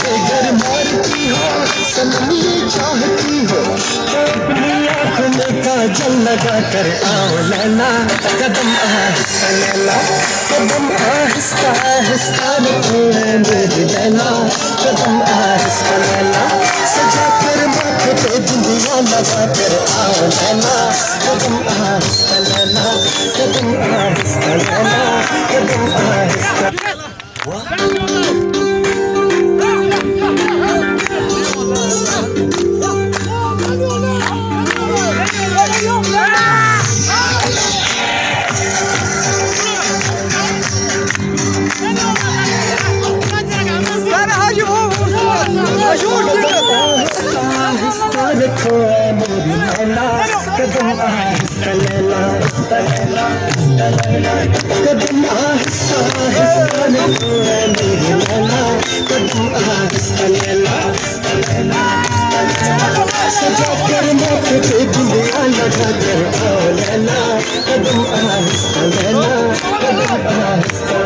अगर मारती हो सनमी चाहती हो अपनी आँखों में काजल लगा कर आओ लैला, कदम आहिस्ता लैला, कदम आहिस्ता आहिस्ता मेरी लैला, कदम आहिस्ता लैला, सजा कर माथे पे बिंदिया लगा कर आओ लैला, कदम आहिस्ता लैला, कदम आहिस्ता लैला, कदम आहिस्ता। रखो मेरी लैला, कदम आहिस्ता लैला, कदम आहिस्ता आहिस्ता रखो मेरी लैला, कदम आहिस्ता लैला, सजा कर माथे पे बिंदिया लगा कर आओ लैला, कदम आहिस्ता लैला, कदम आहिस्ता।